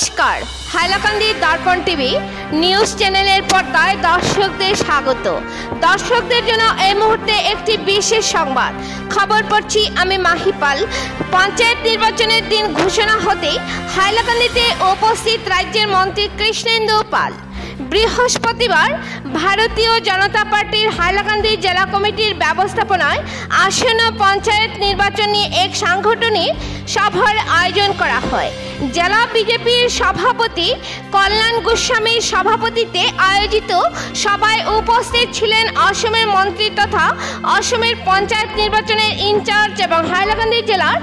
নমস্কার, হাইলাকান্দি দর্পণ TV news চ্যানেলের পর্দায় দর্শকদের স্বাগত। দর্শকদের জন্য এই মুহূর্তে একটি বিশেষ সংবাদ খবর পড়ছি আমি মাহিপাল। পঞ্চায়েত নির্বাচনের দিন ঘোষণা হতেই হাইলাকান্দিতে উপস্থিত রাজ্যের মন্ত্রী কৃষ্ণেন্দু পাল। বৃহস্পতিবার ভারতীয় জনতা পার্টির হাইলাকান্দি জেলা কমিটির ব্যবস্থাপনায় আসন্ন পঞ্চায়েত নির্বাচন নিয়ে এক সাংগঠনিক সভার আয়োজন করা হয়। জেলা বিজেপির সভাপতি কল্যাণ গোস্বামীর সভাপতিত্বে আয়োজিত সভায় উপস্থিত ছিলেন অসমের মন্ত্রী তথা অসমের পঞ্চায়েত নির্বাচনের ইনচার্জ এবং হাইলাকান্দি জেলার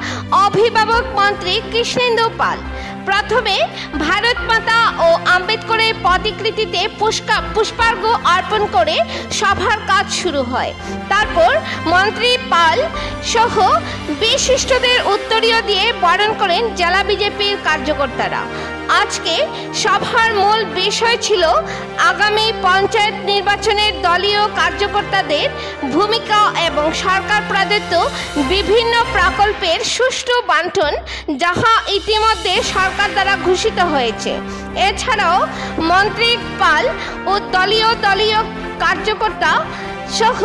অভিভাবক মন্ত্রী কৃষ্ণেন্দু পাল। প্রথমে ভারত মাতা ও আম্বেদকরের প্রতিকৃতিতে পুষ্পার্ঘ অর্পণ করে সভার কাজ শুরু হয়। তারপর মন্ত্রী পাল সহ বিশিষ্টদের উত্তরীয় দিয়ে বরণ করেন জেলা বিজেপির কার্যকর্তারা। আজকে সভার মূল বিষয় ছিল আগামী পঞ্চায়েত নির্বাচনের দলীয় কার্যকর্তাদের ভূমিকা এবং সরকার প্রদত্ত বিভিন্ন প্রকল্পের সুষ্ঠু বণ্টন, যাহা ইতিমধ্যে সরকার দ্বারা ঘোষিত হয়েছে। এছাড়াও মন্ত্রী পাল ও দলীয় কার্যকর্তা সহ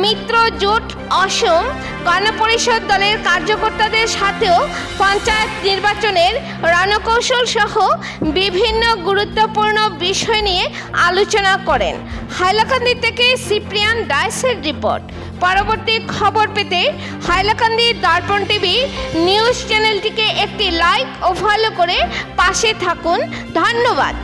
মিত্র জোট অসম গণপরিষদ দলের কার্যকর্তাদের সাথেও পঞ্চায়েত নির্বাচনের রণকৌশল সহ বিভিন্ন গুরুত্বপূর্ণ বিষয় নিয়ে আলোচনা করেন। হাইলাকান্দি থেকে সিপ্রিয়ান ডায়েসের রিপোর্ট। পরবর্তী খবর পেতে হাইলাকান্দি দর্পণ টিভি নিউজ চ্যানেলটিকে একটি লাইক ও ফলো করে পাশে থাকুন। ধন্যবাদ।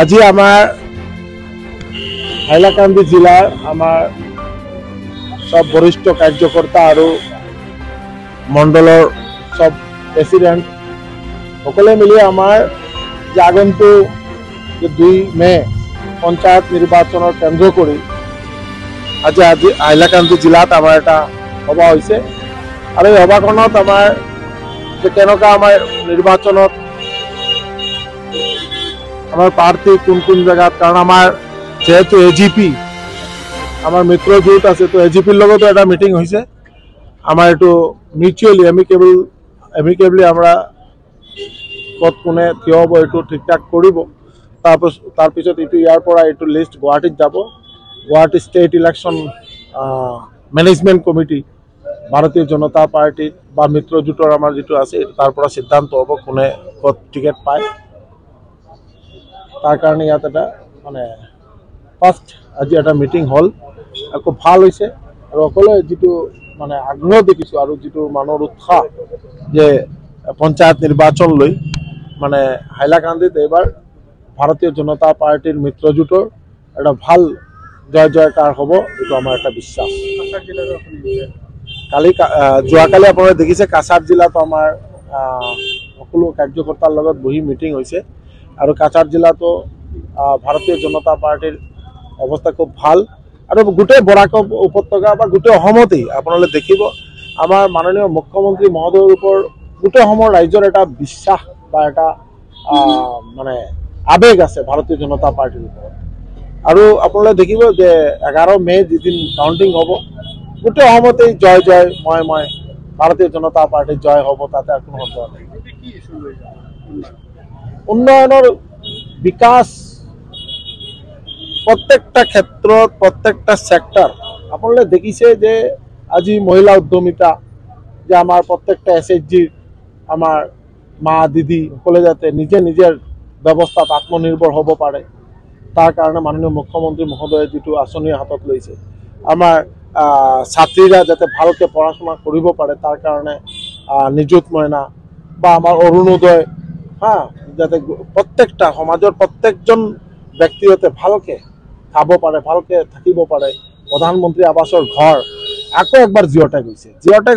আজি আমার হাইলাকান্দি জেলার আমার সব বরিষ্ঠ কার্যকর্তা আর মণ্ডলৰ সব প্রেসিডেন্ট সকলে মিলি আমার যে আগন্তুক 2 মে পঞ্চায়েত নির্বাচনের কেন্দ্র করে আজি হাইলাকান্দি জেলাত আমার এটা সভা হয়েছে। আর এই সভাখনত আমার যে কেনেকা আমার নির্বাচনত আমার প্রার্থী কোন কোন জায়গা, কারণ আমার যেহেতু এজিপি আমার মিত্র জোট আছে, তো এজিপির লগতো একটা মিটিং হয়েছে। আমার একটু মিউচুয়ালি এমিকেবলি আমরা কত কোনে থিয় হব এইটো ঠিকঠাক কৰিব। তাৰপিছত এইটো ইয়াৰ পৰা এইটো লিষ্ট গুৱাহাটীত যাব। Guwahati state election management committee ভাৰতীয় জনতা পাৰ্টি বা মিত্ৰজোঁটৰ আমাৰ যিটো আছে তাৰ পৰা সিদ্ধান্ত হ'ব কোনে ক'ত টিকেট পায়। তাৰ কাৰণে ইয়াত এটা মানে ফাৰ্ষ্ট আজি এটা মিটিং হ'ল, খুব ভাল হৈছে। আৰু সকলোৱে যিটো মানে আগ্ৰহ দেখিছোঁ আৰু যিটো মানুহৰ উৎসাহ যে পঞ্চায়ত নিৰ্বাচন লৈ মানে হাইলাকান্দিত এইবাৰ ভাৰতীয় জনতা পাৰ্টিৰ মিত্ৰজোঁটৰ এটা ভাল জয় জয়কাৰ হ'ব, এইটো আমাৰ এটা বিশ্বাস। যোৱাকালি আপোনালোকে দেখিছে কাছাৰ জিলাতো আমাৰ সকলো কাৰ্যকৰ্তাৰ লগত বহি মিটিং হৈছে আৰু কাছাৰ জিলাতো ভাৰতীয় জনতা পাৰ্টিৰ অৱস্থা খুব ভাল। আৰু গোটেই বৰাক উপত্যকা বা গোটেই অসমতেই আপোনালোকে দেখিব আমাৰ মাননীয় মুখ্যমন্ত্ৰী মহোদয়ৰ ওপৰত গোটেই অসমৰ ৰাইজৰ এটা বিশ্বাস বা এটা মানে আবেগ আছে ভাৰতীয় জনতা পাৰ্টিৰ ওপৰত। আৰু আপোনালোকে দেখিব যে 11 মে যিদিন কাউণ্টিং হ'ব গোটেই অসমতেই জয় জয় মই ভাৰতীয় জনতা পাৰ্টিৰ জয় হ'ব, তাতে আৰু কোনো সন্দেহ নাই। উন্নয়নৰ বিকাশ প্ৰত্যেকটা ক্ষেত্ৰত প্ৰত্যেকটা সেক্টৰ আপোনালোকে দেখিছে যে আজি মহিলা উদ্যমিতা যে আমাৰ প্ৰত্যেকটা SHGৰ আমাৰ মা দিদি সকলে যাতে নিজৰ ব্যৱস্থাত আত্মনিৰ্ভৰ হ'ব পাৰে, তাৰ কাৰণে মাননীয় মুখ্যমন্ত্ৰী মহোদয়ে যিটো আঁচনি হাতত লৈছে, আমাৰ ছাত্ৰীৰা যাতে ভালকৈ পঢ়া শুনা কৰিব পাৰে তাৰ কাৰণে নিযুত মইনা বা আমাৰ অৰুণোদয় যাতে প্ৰত্যেকটা সমাজৰ প্ৰত্যেকজন ব্যক্তি যাতে ভালকৈ খাব পাৰে, ভালকৈ থাকিব পাৰে। প্ৰধানমন্ত্ৰী আৱাসৰ ঘৰ আকৌ একবাৰ জিঅ'টেক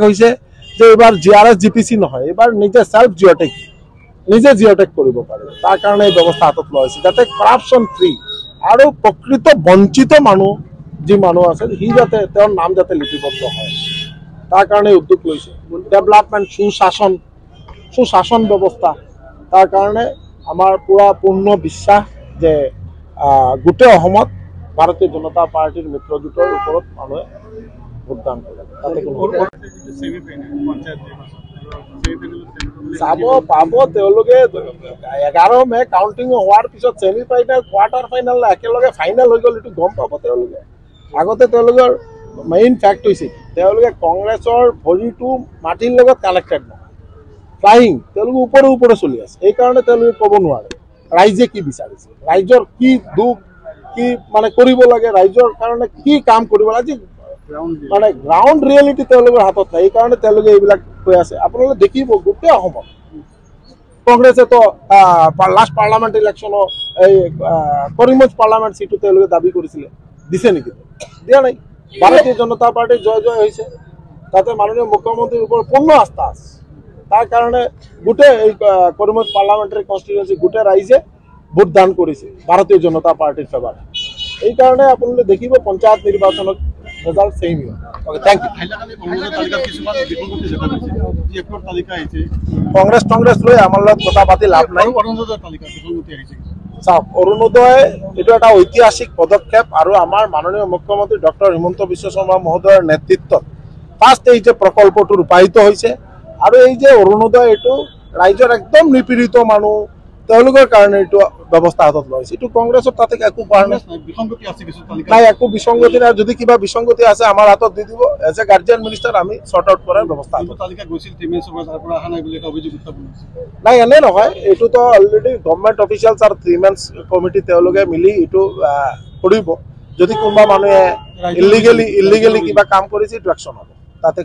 হৈছে যে এইবাৰ GRS GPC নহয়, এইবাৰ নিজে সেল্ফ জিঅ'টেক কৰিব পাৰে। তাৰ কাৰণে এই ব্যৱস্থা হাতত লোৱা হৈছে যাতে কৰাপশ্যন ফ্ৰী আৰু প্ৰকৃত বঞ্চিত মানুহ যি মানুহ আছে সি যাতে তেওঁৰ নাম যাতে লিপিবদ্ধ হয়, তাৰ কাৰণে উদ্যোগ লৈছে। ডেভেলপমেণ্ট সুশাসন ব্যৱস্থা, তাৰ কাৰণে আমাৰ পূৰ্ণ বিশ্বাস যে গোটেই অসমত ভাৰতীয় জনতা পাৰ্টিৰ মিত্ৰজোঁটৰ ওপৰত মানুহে ভোটদান কৰে। তাতে কোনো চাব পাব তেওঁলোকে 11 মে কাউণ্টিং হোৱাৰ পিছত ছেমি ফাইনেল কোৱাৰ্টাৰ ফাইনেল একেলগে ফাইনেল হৈ গ'ল, এইটো গম পাব তেওঁলোকে। আগতে তেওঁলোকৰ মেইন ফেক্ট হৈছে তেওঁলোকে কংগ্ৰেছৰ ভৰিটো মাটিৰ লগত কানেক্টেড নহয়, ফ্লাইং তেওঁলোকে ওপৰে চলি আছে। সেইকাৰণে তেওঁলোকে ক'ব নোৱাৰে ৰাইজে কি বিচাৰিছে, ৰাইজৰ কি দুখ কি মানে কৰিব লাগে, ৰাইজৰ কাৰণে কি কাম কৰিব লাগে, মানে গ্ৰাউণ্ড ৰিয়েলিটি তেওঁলোকৰ হাতত নাই। সেইকাৰণে তেওঁলোকে এইবিলাক কৈ আছে। আপোনালোকে দেখিব গোটেই অসমত কংগ্ৰেছেতো লাষ্ট পাৰ্লামেণ্ট ইলেকশ্যনৰ এই কৰিমগঞ্জ পাৰ্লামেণ্ট চিটটো তেওঁলোকে দাবী কৰিছিলে, দিছে নেকি? দিয়া নাই। ভাৰতীয় জনতা পাৰ্টিৰ জয় হৈছে, তাতে মাননীয় মুখ্যমন্ত্ৰীৰ ওপৰত পূৰ্ণ আস্থা আছে। তাৰ কাৰণে গোটেই এই কৰিমগঞ্জ পাৰ্লামেণ্টাৰী কনষ্টিটুৱেঞ্চি গোটেই ৰাইজে ভোটদান কৰিছে ভাৰতীয় জনতা পাৰ্টিৰ ফেভাৰত। এইকাৰণে আপোনালোকে দেখিব পঞ্চায়ত নিৰ্বাচনত ৰেজাল্ট সেম হয়। Okay, thank you. কংগ্ৰেস লৈ আমাৰ লগত কথা পাতি লাভ নাই। চাওক, অৰুণোদয় এইটো এটা ঐতিহাসিক পদক্ষেপ আৰু আমাৰ মাননীয় মুখ্যমন্ত্ৰী ডক্টৰ হিমন্ত বিশ্ব শৰ্মা মহোদয়ৰ নেতৃত্বত ফাৰ্ষ্ট এই যে প্ৰকল্পটো ৰূপায়িত হৈছে আৰু এই যে অৰুণোদয় এইটো ৰাইজৰ একদম নিপীড়িত মানুহ তেওঁলোকৰ কাৰণে এইটো ব্যৱস্থা হাতত লৈছে। এইটো কংগ্ৰেছৰ তাতে একো কৰা নাই, একো বিসংগতি নাই। যদি কিবা বিসংগতি আছে আমাৰ হাতত দি দিব, এজ এ গাৰ্জিয়ান মিনিষ্টাৰ আমি চৰ্ট আউট কৰাৰ ব্যৱস্থা নাই। এনে নহয়, এইটোতো অলৰেডি গভৰ্ণমেণ্ট অফিচিয়েলছ আৰু 3 মেন কমিটি তেওঁলোকে মিলি এইটো কৰিব। যদি কোনোবা মানুহে ইলিগেলি কিবা কাম কৰিছে এইটো একশ্যন হ'ব। তাতে